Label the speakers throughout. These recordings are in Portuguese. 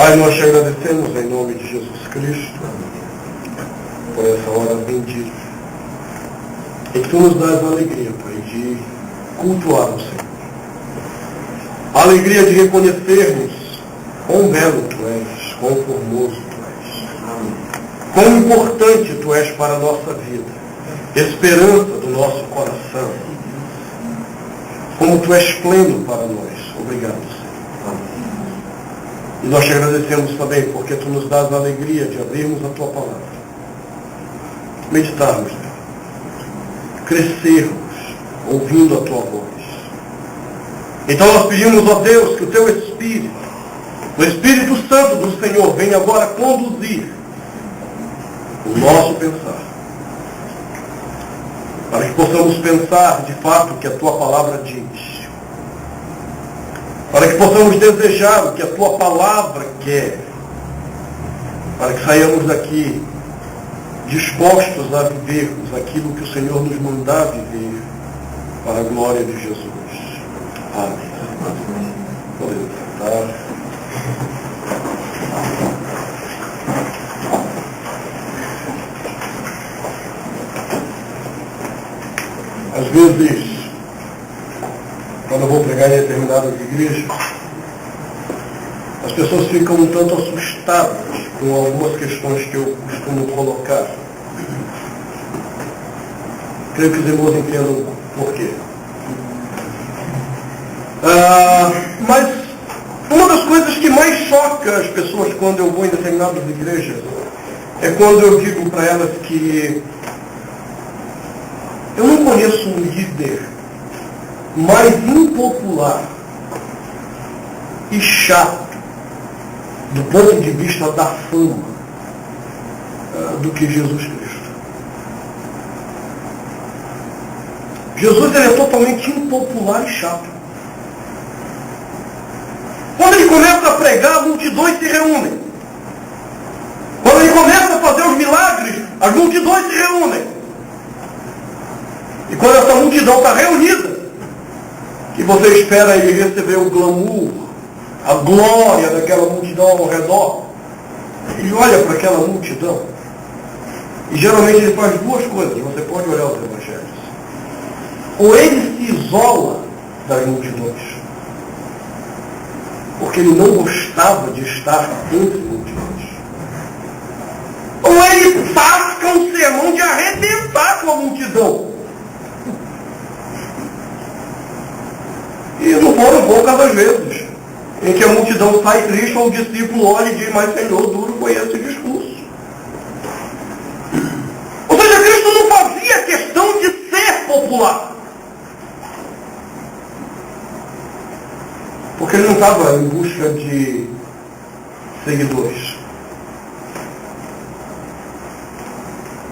Speaker 1: Pai, nós te agradecemos em nome de Jesus Cristo por essa hora bendita, em que tu nos dás a alegria, Pai, de cultuar o Senhor. A alegria de reconhecermos quão belo tu és, quão formoso tu és, quão importante tu és para a nossa vida, esperança do nosso coração, como tu és pleno para nós. Obrigado, Senhor. E nós te agradecemos também porque tu nos dás a alegria de abrirmos a tua palavra, meditarmos nela, crescermos ouvindo a tua voz. Então nós pedimos, ó Deus, que o teu Espírito, o Espírito Santo do Senhor, venha agora conduzir o nosso pensar, para que possamos pensar de fato o que a tua palavra diz, para que possamos desejar o que a tua palavra quer, para que saiamos daqui dispostos a vivermos aquilo que o Senhor nos mandar viver, para a glória de Jesus. Amém. Podemos sentar. Às vezes, quando eu vou pregar em determinadas igrejas, as pessoas ficam um tanto assustadas com algumas questões que eu costumo colocar. Creio que os irmãos entendam por quê. Mas uma das coisas que mais choca as pessoas quando eu vou em determinadas igrejas é quando eu digo para elas que eu não conheço um líder mais impopular e chato do ponto de vista da fama do que Jesus Cristo. Jesus ele é totalmente impopular e chato. Quando ele começa a pregar, multidões se reúnem. Quando ele começa a fazer os milagres, as multidões se reúnem. E quando essa multidão está reunida, que você espera ele receber o glamour, a glória daquela multidão ao redor, ele olha para aquela multidão, e geralmente ele faz duas coisas, você pode olhar os evangelhos. Ou ele se isola das multidões, porque ele não gostava de estar entre multidões. Ou ele tasca um sermão de arrebentar com a multidão. E não foram poucas as vezes em que a multidão sai triste ou o discípulo olha e diz, mas Senhor, duro foi esse discurso. Ou seja, Cristo não fazia questão de ser popular. Porque ele não estava em busca de seguidores.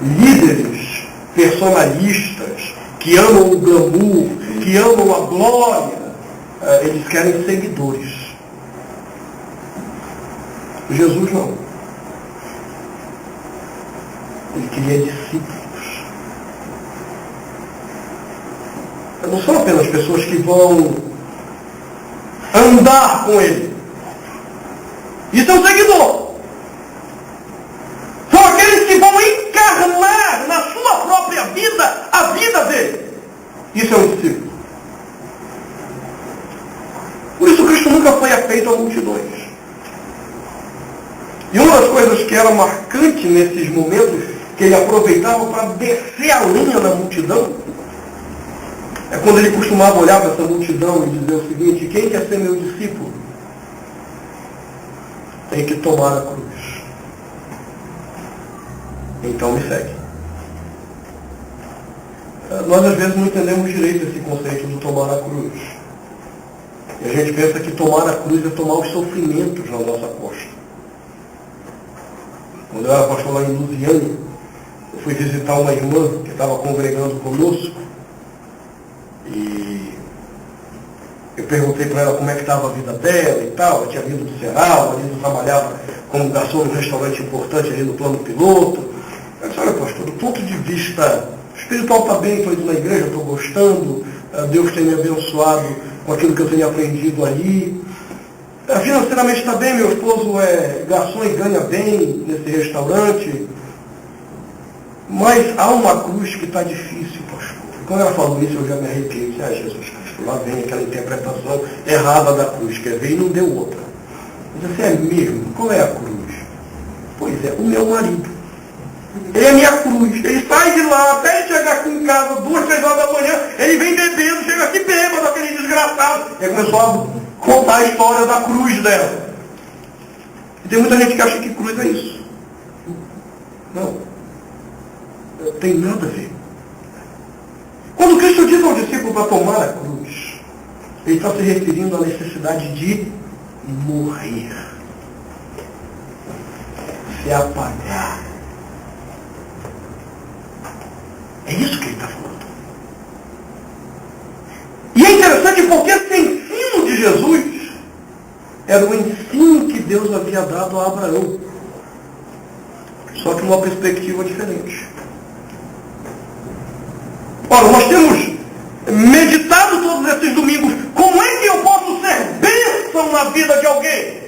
Speaker 1: Líderes personalistas que amam o glamour, que amam a glória, eles querem seguidores. Jesus não. Ele queria discípulos. Não são apenas pessoas que vão andar com ele. Isso é um seguidor. São aqueles que vão encarnar na sua própria vida a vida dele. Isso é um discípulo. Por isso Cristo nunca foi afeito a multidões. E uma das coisas que era marcante nesses momentos, que ele aproveitava para descer a linha na multidão, é quando ele costumava olhar para essa multidão e dizer o seguinte, quem quer ser meu discípulo? Tem que tomar a cruz. Então me segue. Nós às vezes não entendemos direito esse conceito de tomar a cruz. E a gente pensa que tomar a cruz é tomar os sofrimentos na nossa costa. Quando eu era pastor lá em Lusiânia, eu fui visitar uma irmã que estava congregando conosco. E eu perguntei para ela como é que estava a vida dela e tal. Ela tinha vindo do Ceará, o marido trabalhava como garçom num restaurante importante ali no plano piloto. Eu disse, olha pastor, do ponto de vista espiritual está bem, estou indo na igreja, estou gostando, Deus tem me abençoado com aquilo que eu tenho aprendido ali. financeiramente está bem, meu esposo é garçom e ganha bem nesse restaurante, mas há uma cruz que está difícil, pastor. Quando ela falou isso, eu já me arrepiei. Ah, Jesus Cristo, lá vem aquela interpretação errada da cruz, quer ver, e não deu outra. Mas assim, é mesmo? Qual é a cruz? Pois é, o meu marido. Ele é a minha cruz. Ele sai de lá, até ele chegar aqui em casa, 2, 3 horas da manhã, ele vem bebendo, chega aqui bêbado, aquele desgraçado. Ele começou a contar a história da cruz dela. E tem muita gente que acha que cruz é isso. Não. Tem nada a ver. Quando Cristo diz ao discípulo para tomar a cruz, ele está se referindo à necessidade de morrer. Se apagar. É isso que ele está falando. E é interessante porque esse ensino de Jesus era o ensino que Deus havia dado a Abraão. Só que numa perspectiva diferente. Ora, nós temos meditado todos esses domingos, como é que eu posso ser bênção na vida de alguém?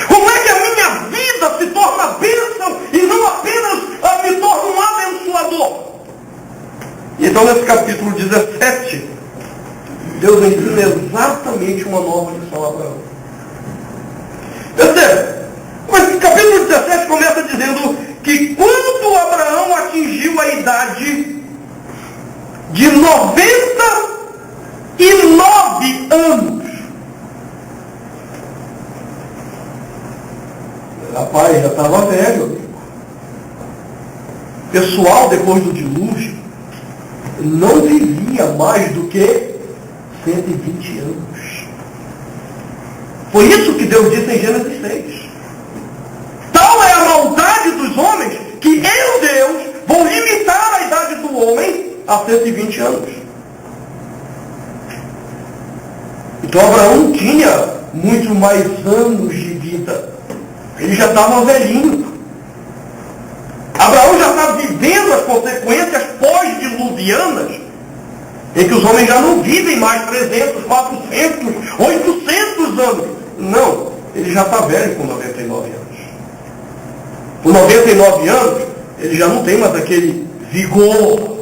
Speaker 1: Como é que a minha vida se torna bênção e não apenas me torna um abençoador? Então, nesse capítulo 17, Deus ensina exatamente uma nova lição a Abraão. Percebe? Mas o capítulo 17 começa dizendo que quando Abraão atingiu a idade de 99 anos, rapaz, já estava velho, amigo. Pessoal, depois do dilúvio, não vivia mais do que 120 anos. Foi isso que Deus disse em Gênesis 6. Tal é a maldade dos homens que eu, Deus, vou limitar a idade do homem a 120 anos. Então Abraão tinha muito mais anos de vida. Ele já estava velhinho. Abraão já estava vivendo as consequências pós-diluvianas, em que os homens já não vivem mais 300, 400, 800 anos. Não, ele já está velho com 99 anos. Com 99 anos, ele já não tem mais aquele vigor.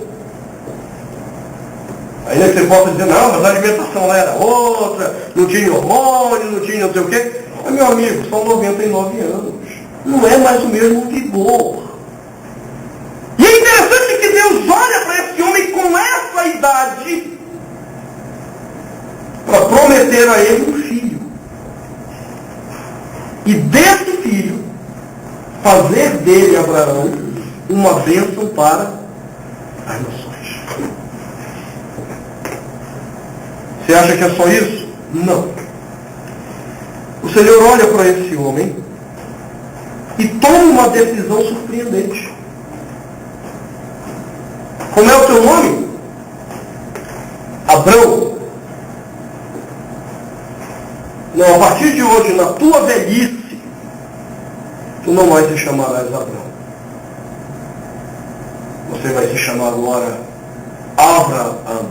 Speaker 1: Ainda que você possa dizer, não, mas a alimentação lá era outra, não tinha hormônio, não tinha não sei o quê. Mas, meu amigo, são 99 anos. Não é mais o mesmo vigor. E é interessante que Deus olha para esse homem com essa idade para prometer a ele um filho. E desse filho, fazer dele, Abraão, uma bênção para as nações. Você acha que é só isso? Não. O Senhor olha para esse homem e toma uma decisão surpreendente. Como é o teu nome? Abrão. Não, a partir de hoje, na tua velhice, tu não vais se chamarás Abrão. Você vai se chamar agora Abraão.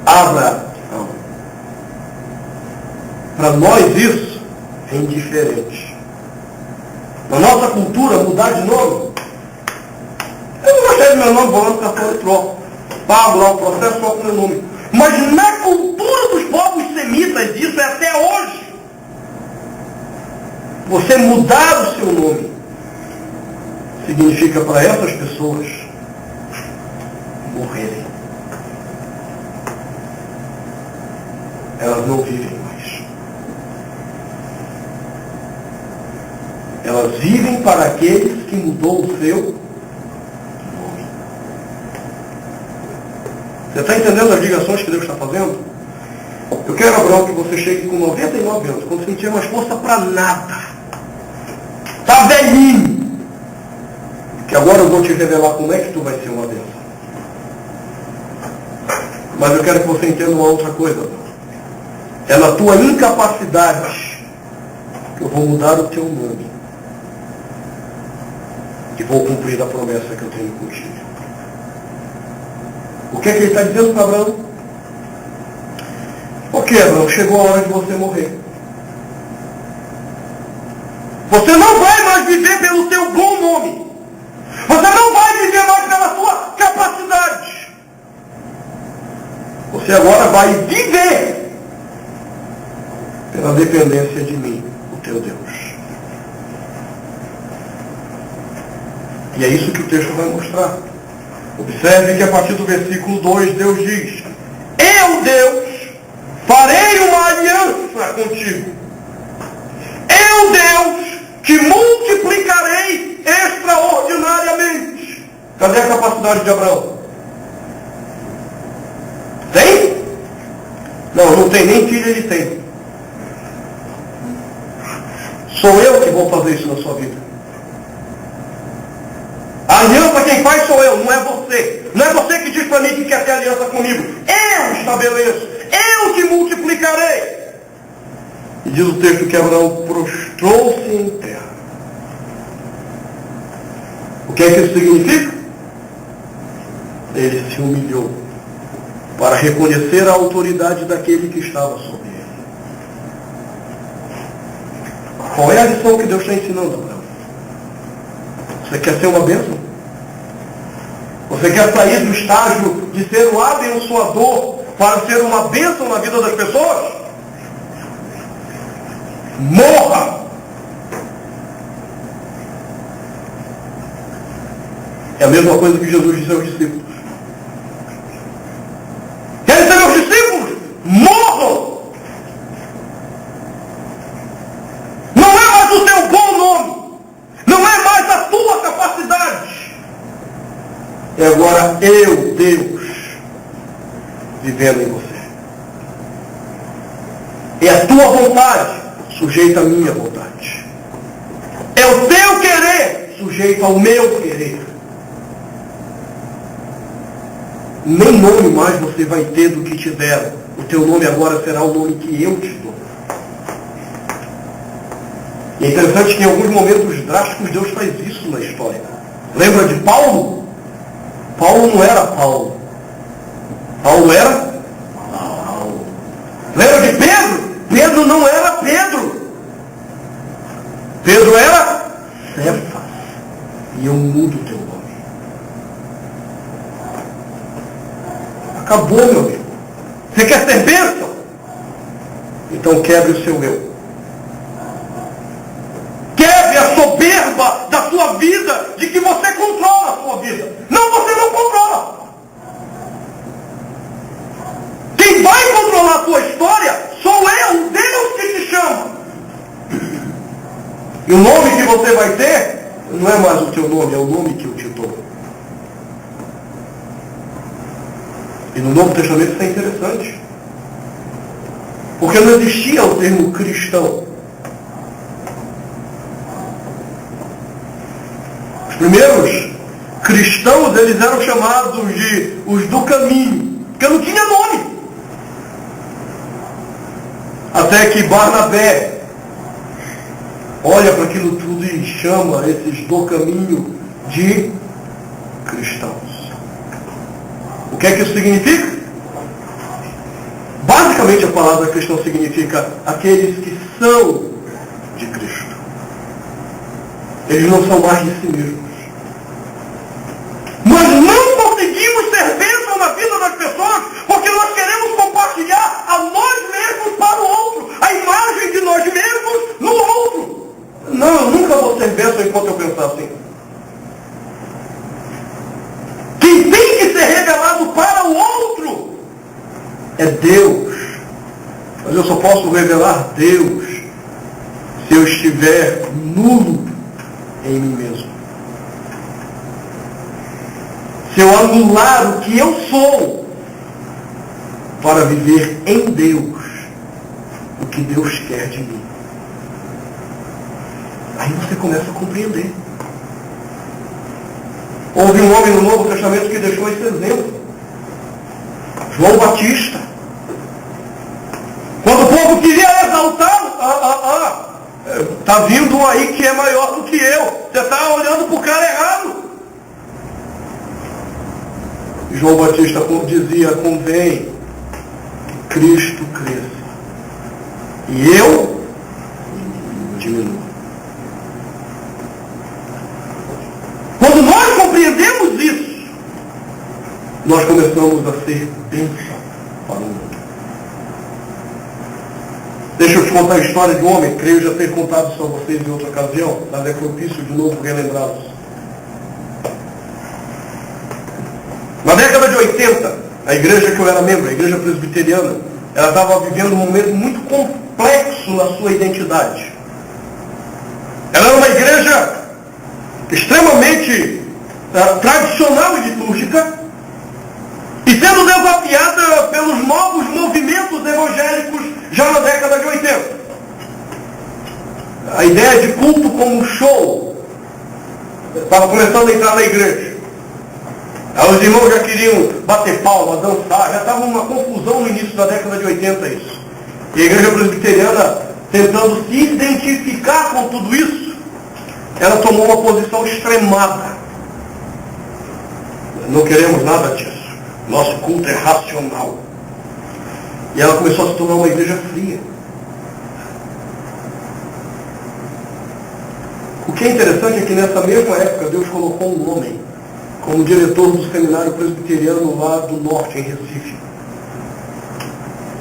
Speaker 1: Abraão. Para nós isso é indiferente. Na nossa cultura, mudar de nome. Eu não gostei do meu nome, vou lá no cartão e troco. Pago lá o processo só com o meu nome. Mas na cultura dos povos semitas, isso é até hoje. Você mudar o seu nome significa para essas pessoas morrerem. Elas não vivem mais. Elas vivem para aqueles que mudou o seu nome. Você está entendendo as ligações que Deus está fazendo? Eu quero, Abraão, que você chegue com 99 anos, quando você não tinha mais força para nada. Está velhinho. Que agora eu vou te revelar como é que tu vai ser uma bênção. Mas eu quero que você entenda uma outra coisa. É na tua incapacidade que eu vou mudar o teu nome. E vou cumprir a promessa que eu tenho contigo. O que é que ele está dizendo para Abraão? Ok, Abraão, chegou a hora de você morrer. Você não vai mais viver pelo teu bom nome. Você não vai viver mais pela sua capacidade. Você agora vai viver pela dependência de mim, o teu Deus. E é isso que o texto vai mostrar. Observe que a partir do versículo 2, Deus diz: eu, Deus, farei uma aliança contigo. Eu, Deus, te multiplicarei extraordinariamente. Cadê a capacidade de Abraão? Tem? Não, não tem, nem filho ele tem. Sou eu que vou fazer isso na sua vida. A aliança quem faz sou eu, não é você. Não é você que diz para mim que quer ter aliança comigo. Eu estabeleço, eu te multiplicarei. E diz o texto que Abraão prostrou-se em terra. O que é que isso significa? Ele se humilhou para reconhecer a autoridade daquele que estava sobre ele. Qual é a lição que Deus está ensinando, Abraão? Você quer ser uma bênção? Você quer sair do estágio de ser um abençoador para ser uma bênção na vida das pessoas? Morra! É a mesma coisa que Jesus disse aos discípulos. Querem ser meus discípulos? Morram! Não é mais o teu bom nome. Não é mais a tua capacidade. É agora eu, Deus, vivendo em você. É a tua vontade sujeita à minha vontade. É o teu querer sujeito ao meu querer. Nem nome mais você vai ter do que te deram. O teu nome agora será o nome que eu te dou. E é interessante que em alguns momentos drásticos Deus faz isso na história. Lembra de Paulo? Paulo não era Paulo. Paulo era Paulo. Lembra de Pedro? Pedro não era Pedro. Pedro era Cefas. E eu mudo o teu nome. Acabou, meu amigo. Você quer ser bênção? Então quebre o seu eu. Quebre a soberba da sua vida, de que você controla a sua vida. Não, você não controla. Quem vai controlar a tua história sou eu, Deus que te chama. E o nome que você vai ter não é mais o teu nome, é o nome que eu te dou. E no Novo Testamento isso é interessante. Porque não existia o termo cristão. Os primeiros cristãos, eles eram chamados de os do caminho, porque não tinha nome. Até que Barnabé olha para aquilo tudo e chama esses do caminho de cristãos. O que é que isso significa? Basicamente a palavra cristão significa aqueles que são de Cristo. Eles não são mais de si mesmos. Nós não conseguimos ser bênção na vida das pessoas porque nós queremos compartilhar a nós mesmos para o outro, a imagem de nós mesmos no outro. Não, eu nunca vou ser bênção enquanto eu pensar assim. Quem tem que ser revelado para o outro é Deus. Mas eu só posso revelar Deus se eu estiver nulo em mim mesmo. Se eu anular o que eu sou para viver em Deus o que Deus quer de mim. Aí você começa a compreender. Houve um homem no Novo Testamento que deixou esse exemplo. João Batista. Quando o povo queria exaltá-lo, está vindo um aí que é maior do que eu. Você está olhando para o cara errado. João Batista dizia: convém que Cristo cresça e eu diminuo. Quando nós compreendemos isso, nós começamos a ser bênção para o mundo. Deixa eu te contar a história de um homem, creio já ter contado isso a vocês em outra ocasião, mas é propício de novo relembrá-los. Na década de 80, a igreja que eu era membro, a igreja presbiteriana, ela estava vivendo um momento muito complexo na sua identidade. Ela era uma igreja extremamente tradicional e litúrgica, e sendo desafiada pelos novos movimentos evangélicos já na década de 80. A ideia de culto como show estava começando a entrar na igreja. Os irmãos já queriam bater palma, dançar, já estava uma confusão no início da década de 80 isso. E a igreja presbiteriana, tentando se identificar com tudo isso, ela tomou uma posição extremada. Não queremos nada disso. Nosso culto é racional. E ela começou a se tornar uma igreja fria. O que é interessante é que nessa mesma época Deus colocou um homem como diretor do seminário presbiteriano lá do norte, em Recife.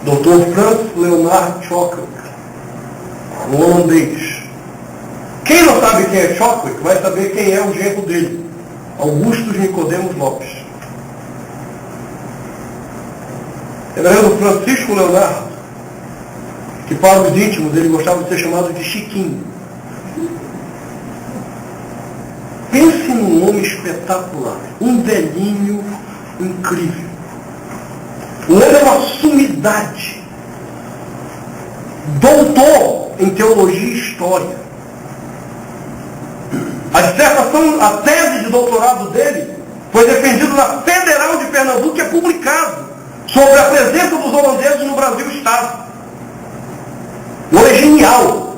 Speaker 1: Dr. Franz Leonard Chocwick, um holandês. Quem não sabe quem é Chocwick vai saber quem é o genro dele, Augustus Nicodemos Lopes. Reverendo Francisco Leonardo, que para os íntimos ele gostava de ser chamado de Chiquinho. Pense num homem espetacular, um velhinho incrível. O homem é uma sumidade. Doutor em teologia e história. A dissertação, a tese de doutorado dele foi defendida na Federal de Pernambuco e é publicado sobre a presença dos holandeses no Brasil Estado. O homem é genial.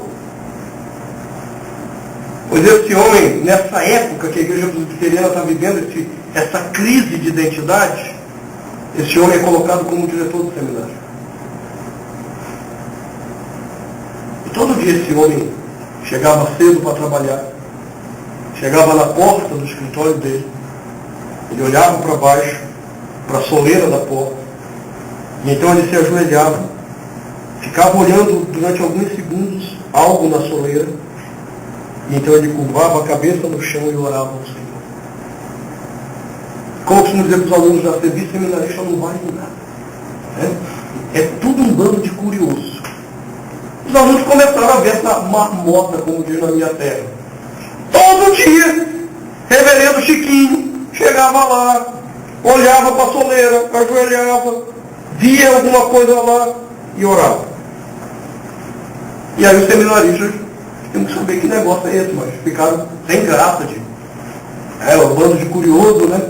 Speaker 1: Pois esse homem, nessa época que a igreja presbiteriana está vivendo essa crise de identidade, esse homem é colocado como diretor do seminário. E todo dia esse homem chegava cedo para trabalhar, chegava na porta do escritório dele, ele olhava para baixo, para a soleira da porta, e então ele se ajoelhava, ficava olhando durante alguns segundos algo na soleira, e então ele curvava a cabeça no chão e orava ao Senhor. Como eu costumo dizer para os alunos da serviço seminarista, não vale nada. É tudo um bando de curioso. Os alunos começaram a ver essa marmota, como diz na minha terra. Todo dia, reverendo Chiquinho chegava lá, olhava para a soleira, ajoelhava, via alguma coisa lá e orava. E aí os seminaristas temos que saber que negócio é esse, mas ficaram sem graça de. Um bando de curioso, né?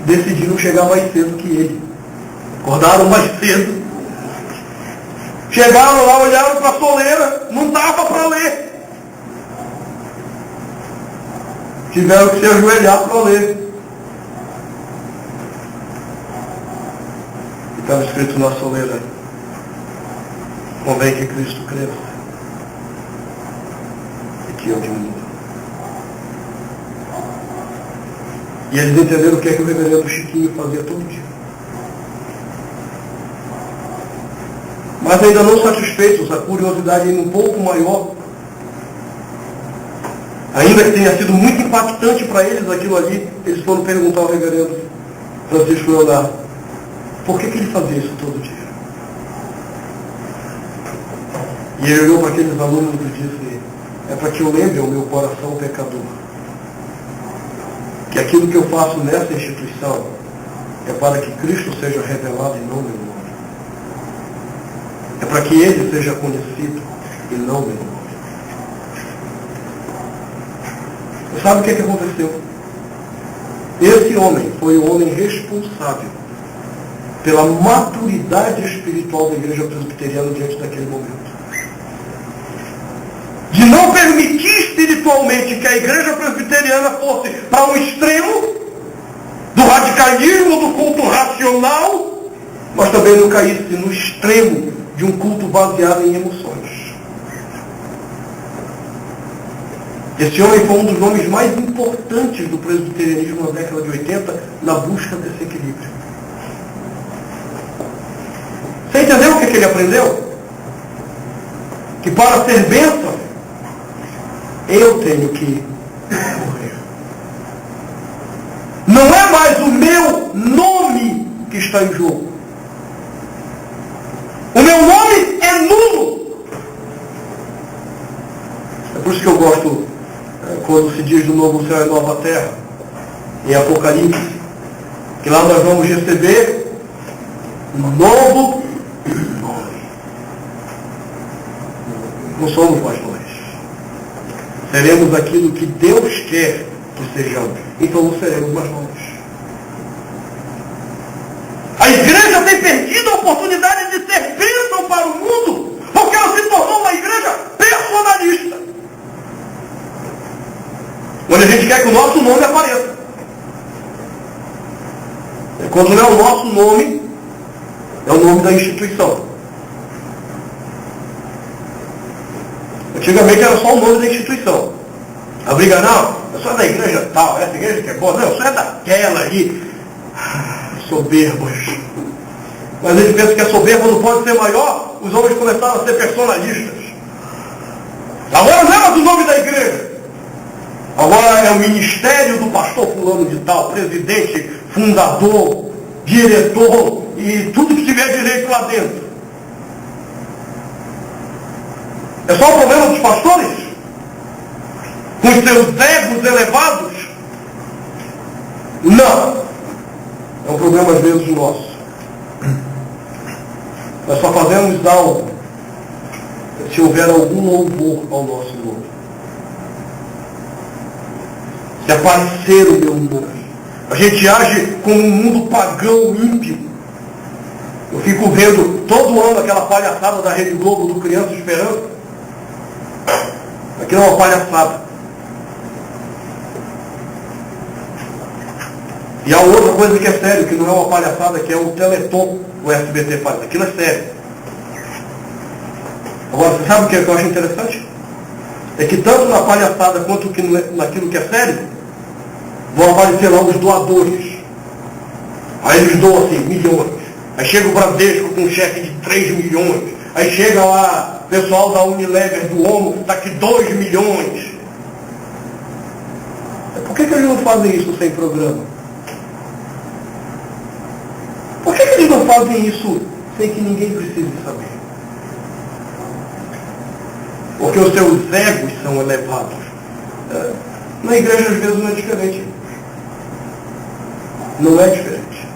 Speaker 1: Decidiram chegar mais cedo que ele. Acordaram mais cedo. Chegaram lá, olharam para a soleira, não dava para ler. Tiveram que se ajoelhar para ler. E estava escrito na soleira: convém que Cristo cresça e que eu diminua. E eles entenderam o que é que o reverendo Chiquinho fazia todo dia. Mas ainda não satisfeitos, a curiosidade ainda um pouco maior, ainda que tenha sido muito impactante para eles aquilo ali, eles foram perguntar ao reverendo Francisco Leonardo, por que ele fazia isso todo dia? E ele olhou para aqueles alunos e disse: é para que eu lembre ao meu coração pecador que aquilo que eu faço nessa instituição é para que Cristo seja revelado e não meu nome. É para que Ele seja conhecido e não meu nome. Você sabe o que aconteceu? Esse homem foi o homem responsável pela maturidade espiritual da igreja presbiteriana diante daquele momento. De não permitir espiritualmente que a igreja presbiteriana fosse para um extremo do radicalismo, do culto racional, mas também não caísse no extremo de um culto baseado em emoções. Esse homem foi um dos nomes mais importantes do presbiterianismo na década de 80, na busca desse equilíbrio. Você entendeu o que ele aprendeu? Que para ser bênção, eu tenho que morrer. Não é mais o meu nome que está em jogo. O meu nome é nulo. É por isso que eu gosto quando se diz do novo céu e nova terra, em Apocalipse, que lá nós vamos receber um novo nome. Não somos mais nós. Seremos aquilo que Deus quer que sejamos. Então não seremos mais nós. A igreja tem perdido a oportunidade de ser bênção para o mundo, porque ela se tornou uma igreja personalista. Onde a gente quer que o nosso nome apareça. E quando não é o nosso nome, é o nome da instituição. Antigamente era só o nome da instituição. A briga, não, eu sou da igreja tal, essa igreja que é boa, não, eu sou daquela ali. Soberbas. Mas eles pensam que a soberba não pode ser maior, os homens começaram a ser personalistas. Agora não é mais o nome da igreja. Agora é o ministério do pastor fulano de tal, presidente, fundador, diretor e tudo que tiver direito lá dentro. É só o problema dos pastores? Com os seus egos elevados? Não. É um problema às vezes nosso. Nós só fazemos algo se houver algum louvor ao nosso nome. Se aparecer o meu nome. A gente age como um mundo pagão, ímpio. Eu fico vendo todo ano aquela palhaçada da Rede Globo do Criança Esperança. Aquilo é uma palhaçada. E há outra coisa que é sério, que não é uma palhaçada, que é o Teleton que o SBT faz. Aquilo é sério. Agora, você sabe o que eu acho interessante? É que tanto na palhaçada quanto naquilo que é sério, vão aparecer lá os doadores. Aí eles doam assim, milhões. Aí chega o Bradesco com um cheque de 3 milhões. Aí chega lá o pessoal da Unilever, do Omo, está aqui 2 milhões. Por que eles não fazem isso sem programa? Por que eles não fazem isso sem que ninguém precise saber? Porque os seus egos são elevados. Na igreja às vezes não é diferente. Não é diferente.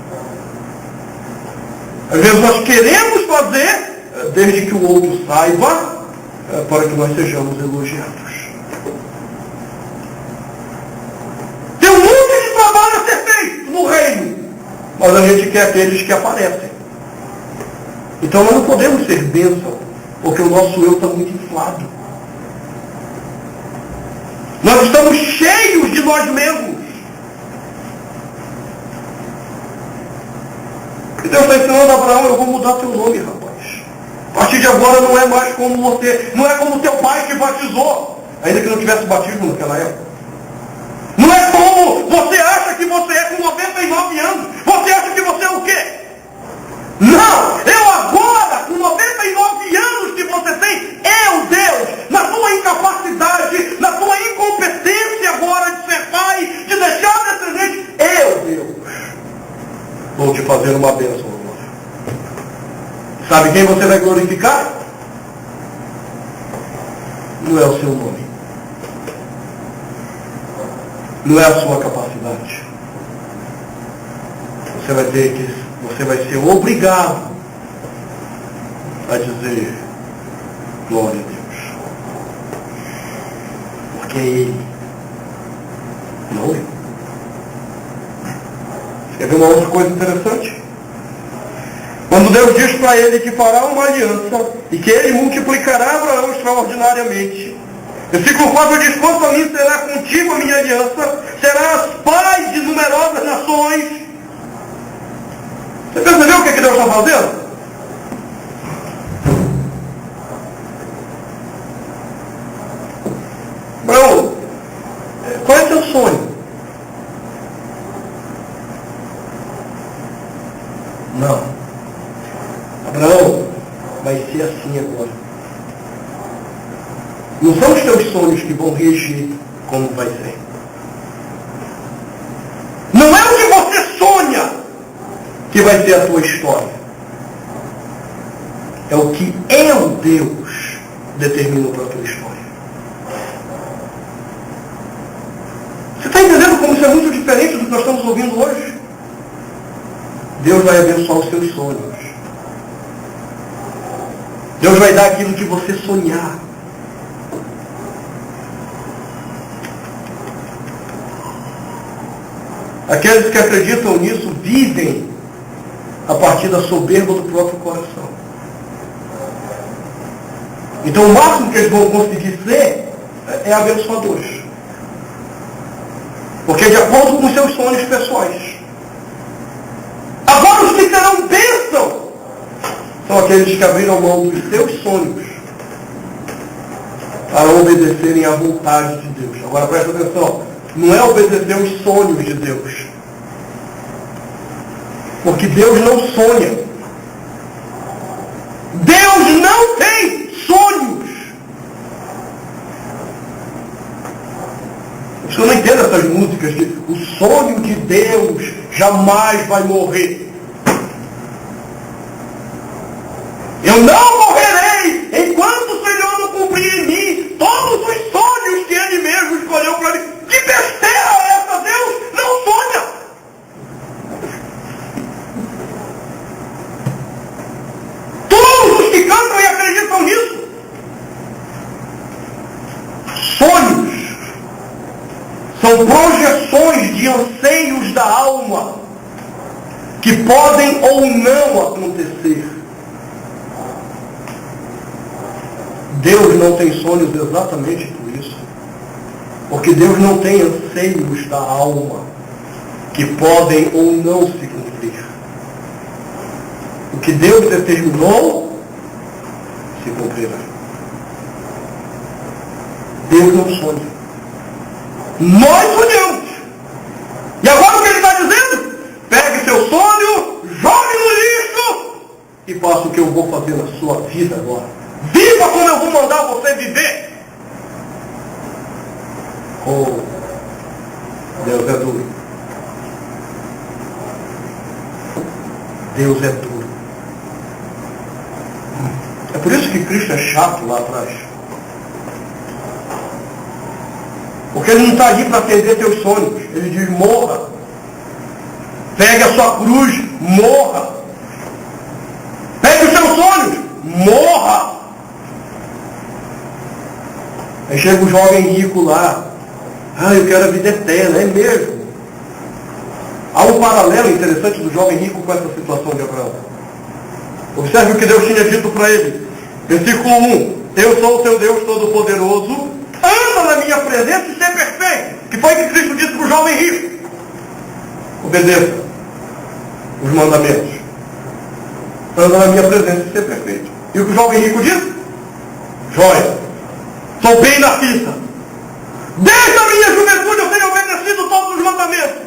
Speaker 1: Às vezes nós queremos fazer, desde que o outro saiba, para que nós sejamos elogiados. Tem um monte de trabalho a ser feito no reino, mas a gente quer aqueles que aparecem. Então nós não podemos ser bênção, porque o nosso eu está muito inflado. Nós estamos cheios de nós mesmos. E Deus está ensinando a Abraão, eu vou mudar teu nome, rapaz. A partir de agora não é mais como você, não é como teu pai te batizou, ainda que não tivesse batismo naquela época. Não é como você acha que você é com 99 anos. Você acha que você é o quê? Não! Eu agora, com 99 anos que você tem, eu, Deus, na tua incapacidade, na tua incompetência agora de ser pai, de deixar descendente, eu, Deus, vou te fazer uma bênção agora. Sabe quem você vai glorificar? Não é o seu nome. Não é a sua capacidade. Você vai ser obrigado a dizer glória a Deus. Porque é Ele, não eu. Quer ver uma outra coisa interessante? Quando Deus diz para ele que fará uma aliança e que ele multiplicará Abraão extraordinariamente, versículo 4 diz: quanto a mim será contigo a minha aliança, serás pai de numerosas nações. Você percebeu o que Deus está fazendo? Abraão, vai ser assim agora. Não são os teus sonhos que vão regir como vai ser. Não é o que você sonha que vai ser a tua história. É o que eu, Deus, determino para a tua história. Você está entendendo como isso é muito diferente do que nós estamos ouvindo hoje? Deus vai abençoar os seus sonhos. Deus vai dar aquilo que você sonhar. Aqueles que acreditam nisso vivem a partir da soberba do próprio coração. Então o máximo que eles vão conseguir ser é abençoadores. Porque é de acordo com os seus sonhos pessoais. Agora os que serão bênção são aqueles que abriram mão dos seus sonhos para obedecerem à vontade de Deus. Agora presta atenção, não é obedecer os sonhos de Deus. Porque Deus não sonha. Deus não tem sonhos. Eu não entendo essas músicas de o sonho de Deus jamais vai morrer. Eu não morrerei enquanto o Senhor não cumprir em mim todos os sonhos que Ele mesmo escolheu para mim. Que besteira é essa? Deus não sonha. Todos os que cantam e acreditam nisso. Sonhos são projeções de anseios da alma que podem ou não acontecer. Deus não tem sonhos exatamente por isso. Porque Deus não tem anseios da alma que podem ou não se cumprir. O que Deus determinou se cumprirá. Deus não sonha. Nós sonhamos. E agora o que ele está dizendo? Pegue seu sonho, jogue no lixo e faça o que eu vou fazer na sua vida agora. Viva como eu vou mandar você viver. Oh, Deus é duro. Deus é duro. É por isso que Cristo é chato lá atrás. Porque ele não está ali para atender teus sonhos. Ele diz, morra. Pegue a sua cruz, morra. Pegue os seus sonhos, morra. Aí chega o jovem rico lá. Ah, eu quero a vida eterna, é mesmo. Há um paralelo interessante do jovem rico com essa situação de Abraão. Observe o que Deus tinha dito para ele. Versículo 1. Eu sou o teu Deus Todo-Poderoso. Anda na minha presença e ser perfeito. Que foi que Cristo disse para o jovem rico. Obedeça os mandamentos. Anda na minha presença e ser perfeito. E o que o jovem rico disse? Joia. Sou bem na fita. Desde a minha juventude eu tenho obedecido todos os mandamentos.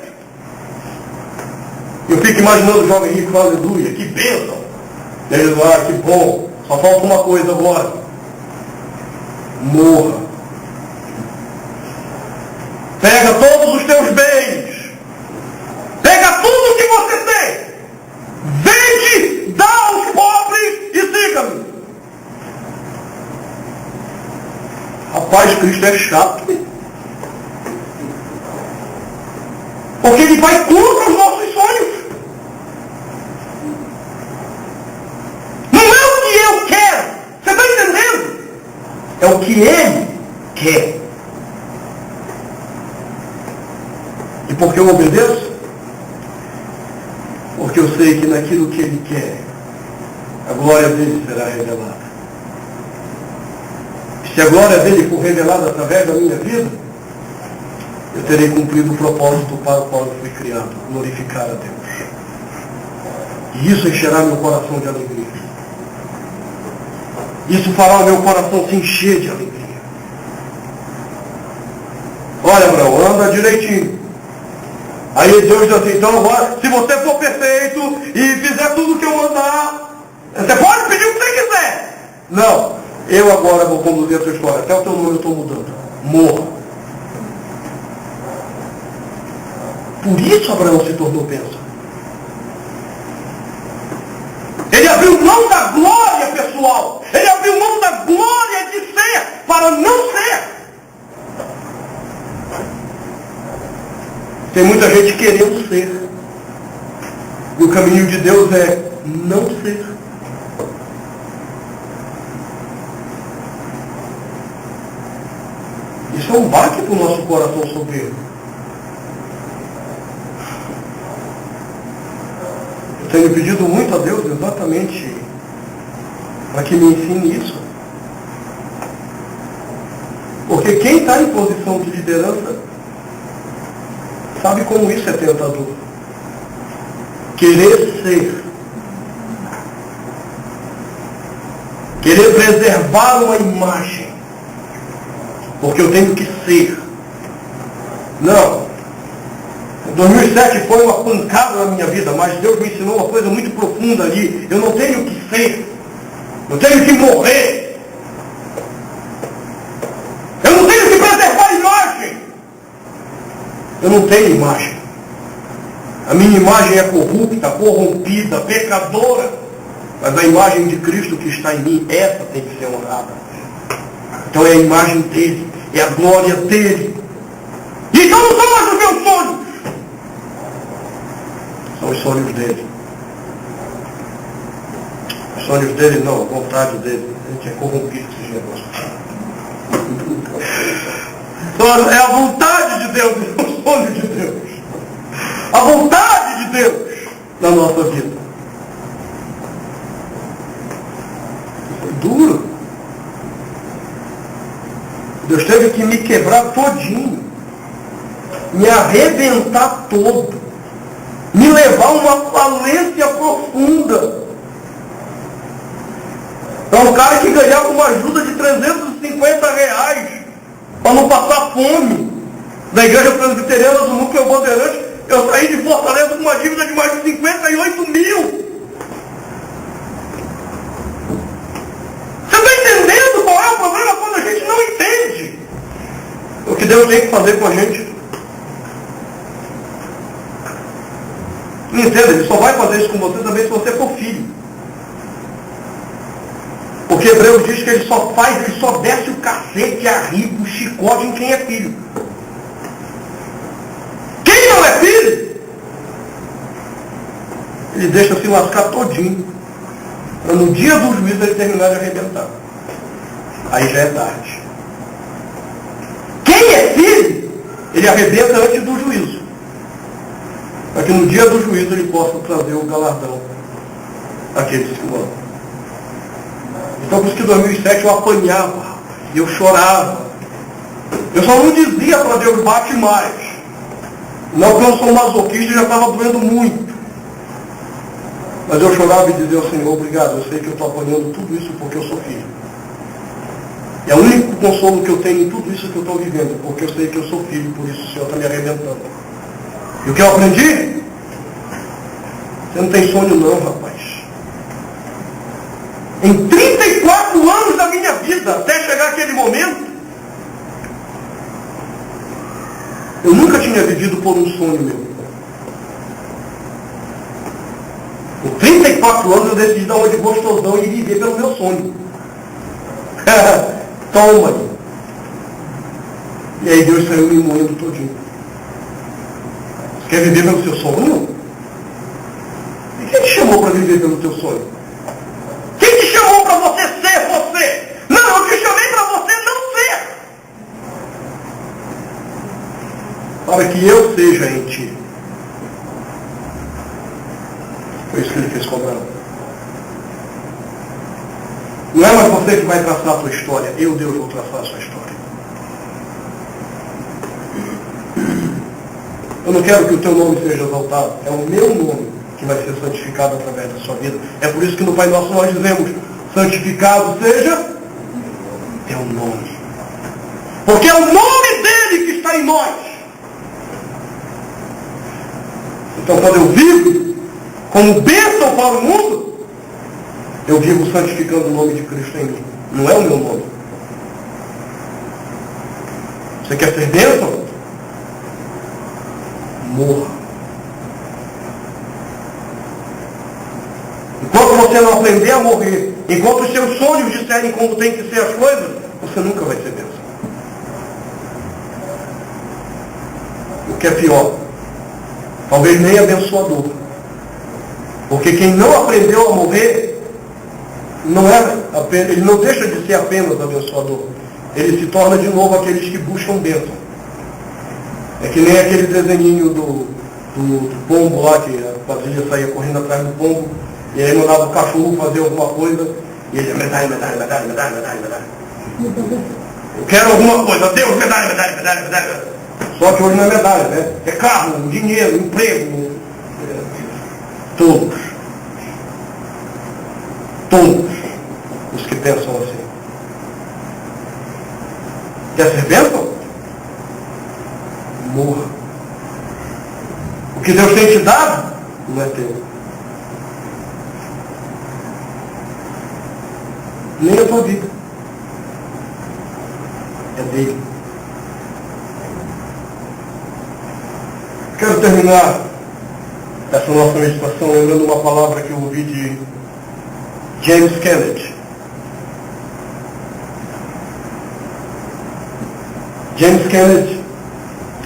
Speaker 1: Eu fico imaginando o jovem rico, aleluia, que bênção. E ele diz, que bom, só falta uma coisa agora. Morra. Pega todos os teus bens. Pega tudo que você tem. Vende, dá aos pobres e siga-me. Rapaz, Cristo é chato. Porque ele vai contra os nossos sonhos. Não é o que eu quero. Você está entendendo? É o que ele quer. E por que eu obedeço? Porque eu sei que naquilo que ele quer, a glória dele será revelada. Se a glória dele for revelada através da minha vida, eu terei cumprido o propósito para o qual eu fui criado, glorificar a Deus. E isso encherá meu coração de alegria. Isso fará o meu coração se encher de alegria. Olha, Abraão, anda direitinho. Aí Deus diz assim, então agora, se você for perfeito e fizer tudo o que eu mandar, Você pode pedir o que você quiser. Não, eu agora vou conduzir a tua história. Até o teu nome eu estou mudando. Morra. Por isso Abraão se tornou bênção. Ele abriu mão da glória pessoal. Ele abriu mão da glória de ser para não ser. Tem muita gente querendo ser. E o caminho de Deus é não ser. Isso é um baque para o nosso coração soberbo. Eu tenho pedido muito a Deus exatamente para que me ensine isso. Porque quem está em posição de liderança sabe como isso é tentador. Querer ser. Querer preservar uma imagem. Porque eu tenho que ser. Não. 2007 foi uma pancada na minha vida, mas Deus me ensinou uma coisa muito profunda ali. Eu não tenho que ser. Eu tenho que morrer. Eu não tenho que preservar a imagem. Eu não tenho imagem. A minha imagem é corrupta, corrompida, pecadora. Mas a imagem de Cristo que está em mim, essa tem que ser honrada. Então é a imagem dele, é a glória dele. Então não são mais os meus sonhos. São os sonhos dele. Os sonhos dele não, a vontade dele. A gente é corrompido com esses negócios. É a vontade de Deus, não é o sonho de Deus. A vontade de Deus na nossa vida. Foi duro. Deus teve que me quebrar todinho. Me arrebentar todo. Me levar a uma falência profunda. É um cara que ganhava uma ajuda de R$350 para não passar fome. Da igreja presbiteriana do Núcleo Bandeirante, eu saí de Fortaleza com uma dívida de mais de 58 mil. Você está entendendo qual é o problema quando a gente não entende o que Deus tem que fazer com a gente? Não entenda, Ele só vai fazer isso com você também se você for filho. Porque Hebreus diz que ele só desce o cacete, a riba, o chicote em quem é filho. Quem não é filho, ele deixa se lascar todinho, para no dia do juízo ele terminar de arrebentar. Aí já é tarde. Quem é filho, ele arrebenta antes do juízo, para que no dia do juízo ele possa trazer o galardão àqueles que o amam. Então por isso que em 2007 eu apanhava, eu chorava. Eu só não dizia para Deus, bate mais. Não que eu sou masoquista e já estava doendo muito. Mas eu chorava e dizia ao Senhor, obrigado, eu sei que eu estou apanhando tudo isso porque eu sou filho. E é o único consolo que eu tenho em tudo isso que eu estou vivendo, porque eu sei que eu sou filho, por isso o Senhor está me arrebentando. E o que eu aprendi? Você não tem sonho não, rapaz. Em 34 anos da minha vida, até chegar aquele momento, eu nunca tinha vivido por um sonho meu. Com 34 anos eu decidi dar uma de gostosão e viver pelo meu sonho. Toma! E aí Deus saiu me moendo todinho. Você quer viver pelo seu sonho? E quem te chamou para viver pelo teu sonho? Quem te chamou para você ser você? Não, eu te chamei para você não ser. Para que eu seja em ti. Foi isso que ele fez com Abraão. Não é mais você que vai traçar a sua história. Eu, Deus, vou traçar a sua história. Eu não quero que o teu nome seja exaltado. É o meu nome que vai ser santificado através da sua vida. É por isso que no Pai Nosso nós dizemos, santificado seja teu nome. Porque é o nome dele que está em nós. Então quando eu vivo como bênção para o mundo, Eu vivo santificando o nome de Cristo em mim. Não é o meu nome. Você quer ser bênção? Morra. Enquanto você não aprender a morrer, enquanto os seus sonhos disserem como tem que ser as coisas, você nunca vai ser bênção. O que é pior, talvez nem abençoador. Porque quem não aprendeu a morrer, ele não deixa de ser apenas abençoador. Ele se torna de novo aqueles que buscam bênção. É que nem aquele desenhinho do pombo lá, que a quadrilha saía correndo atrás do pombo, e aí mandava o cachorro fazer alguma coisa, e ele, medalha, medalha, medalha, medalha, medalha, medalha. Eu quero alguma coisa, Deus, medalha, medalha, medalha, medalha. Só que hoje não é medalha, né? É carro, dinheiro, emprego. Todos. Todos os que pensam assim. Quer ser bênção? Morra. O que Deus tem te dado não é teu. Nem a tua vida. É dele. Quero terminar essa nossa meditação lembrando uma palavra que eu ouvi de James Kennedy. James Kennedy,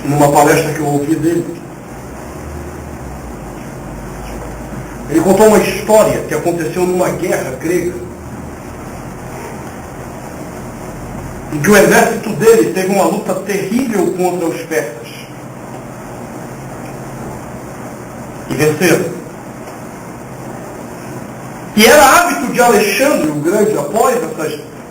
Speaker 1: numa palestra que eu ouvi dele, ele contou uma história que aconteceu numa guerra grega, em que o exército dele teve uma luta terrível contra os persas. E venceram. E era hábito de Alexandre o Grande, após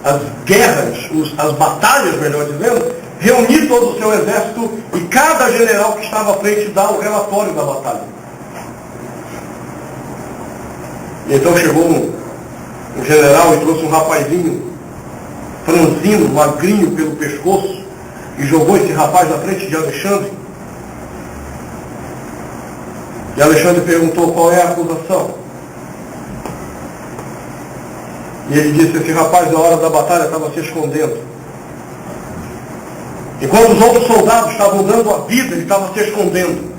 Speaker 1: as guerras, as batalhas, melhor dizendo, reunir todo o seu exército e cada general que estava à frente dar o relatório da batalha. E então chegou um general e trouxe um rapazinho, franzino, magrinho pelo pescoço, e jogou esse rapaz na frente de Alexandre. E Alexandre perguntou qual é a acusação. E ele disse, esse rapaz na hora da batalha estava se escondendo. Enquanto os outros soldados estavam dando a vida, ele estava se escondendo.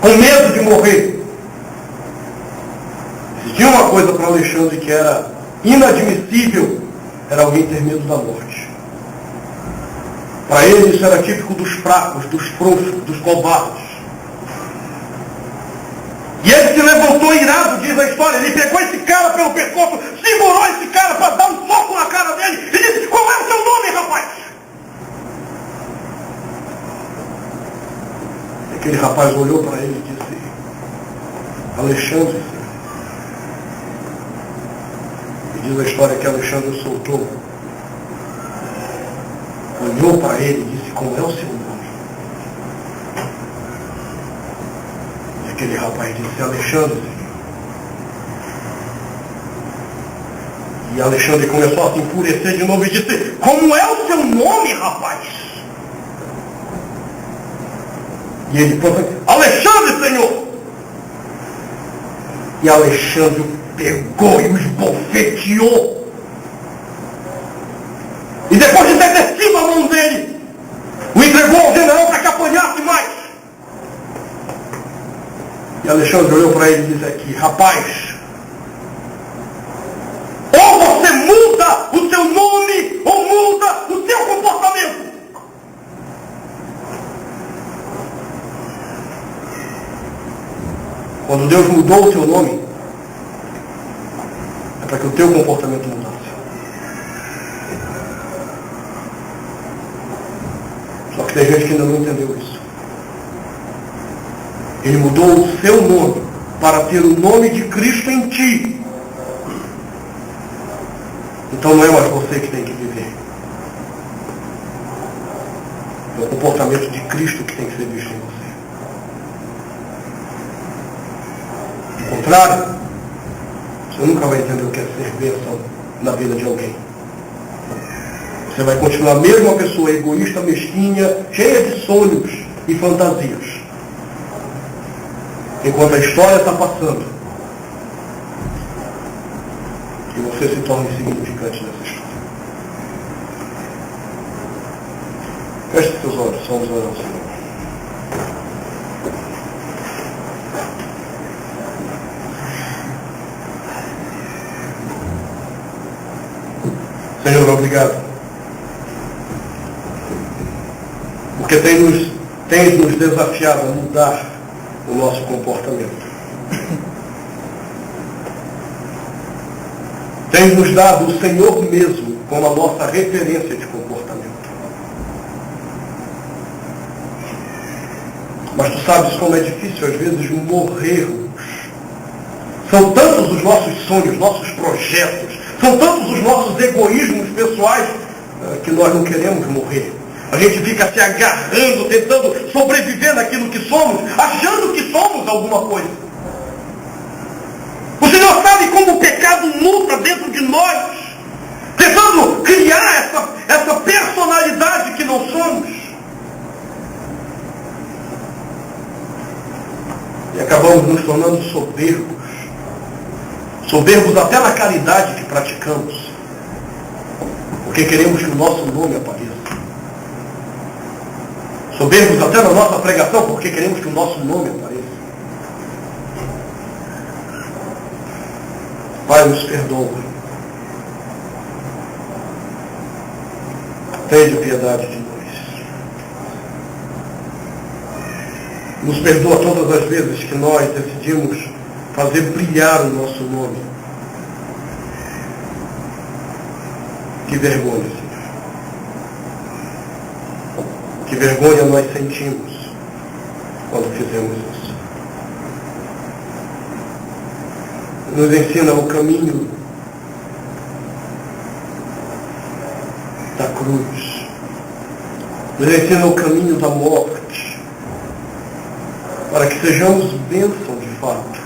Speaker 1: Com medo de morrer. Se tinha uma coisa para Alexandre que era inadmissível, era alguém ter medo da morte. Para ele isso era típico dos fracos, dos frouxos, dos cobardes. E ele se levantou irado, diz a história, ele pegou esse cara pelo pescoço, segurou esse cara para dar um soco na cara dele e disse, qual é o seu nome, rapaz? E aquele rapaz olhou para ele e disse, Alexandre. E diz a história que Alexandre soltou, olhou para ele e disse, como é o seu nome? Aquele rapaz disse, Alexandre. E Alexandre começou a se enfurecer de novo e disse, como é o seu nome, rapaz? E ele falou, Alexandre, senhor! E Alexandre pegou e o esbofeteou. E depois de ter descido a mão dele, o entregou ao general para que apanhasse mais. E Alexandre olhou para ele e disse aqui, rapaz, ou você muda o seu nome, ou muda o seu comportamento. Quando Deus mudou o seu nome, é para que o teu comportamento mudasse. Só que tem gente que ainda não entendeu isso. Ele mudou o seu nome para ter o nome de Cristo em ti. Então não é mais você que tem que viver. É o comportamento de Cristo que tem que ser visto em você. Ao contrário, você nunca vai entender o que é ser bênção na vida de alguém. Você vai continuar a mesma pessoa egoísta, mesquinha, cheia de sonhos e fantasias. Enquanto a história está passando, que você se torne significante nessa história. Feche seus olhos, vamos orar ao Senhor. Senhor, obrigado. Porque tens nos desafiado a mudar o nosso comportamento. Tens nos dado o Senhor mesmo como a nossa referência de comportamento. Mas tu sabes como é difícil às vezes morrermos. São tantos os nossos sonhos, nossos projetos, são tantos os nossos egoísmos pessoais que nós não queremos morrer. A gente fica se agarrando, tentando sobreviver naquilo que somos, achando que somos alguma coisa. O Senhor sabe como o pecado luta dentro de nós, tentando criar essa personalidade que não somos. E acabamos nos tornando soberbos. Soberbos até na caridade que praticamos. Porque queremos que o nosso nome apareça. Soberbos até na nossa pregação, porque queremos que o nosso nome apareça. Pai, nos perdoa. Tenha piedade de nós. Nos perdoa todas as vezes que nós decidimos fazer brilhar o nosso nome. Que vergonha, Senhor. Que vergonha nós sentimos quando fizemos isso. Nos ensina o caminho da cruz. Nos ensina o caminho da morte. Para que sejamos bênção de fato.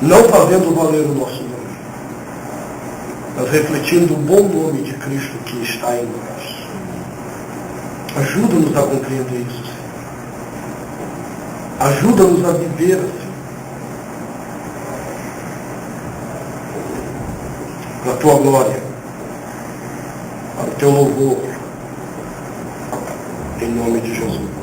Speaker 1: Não fazendo valer o nosso nome, mas refletindo o bom nome de Cristo que está em nós. Ajuda-nos a compreender isso, Senhor. Ajuda-nos a viver assim. Para a tua glória, para o teu louvor, em nome de Jesus.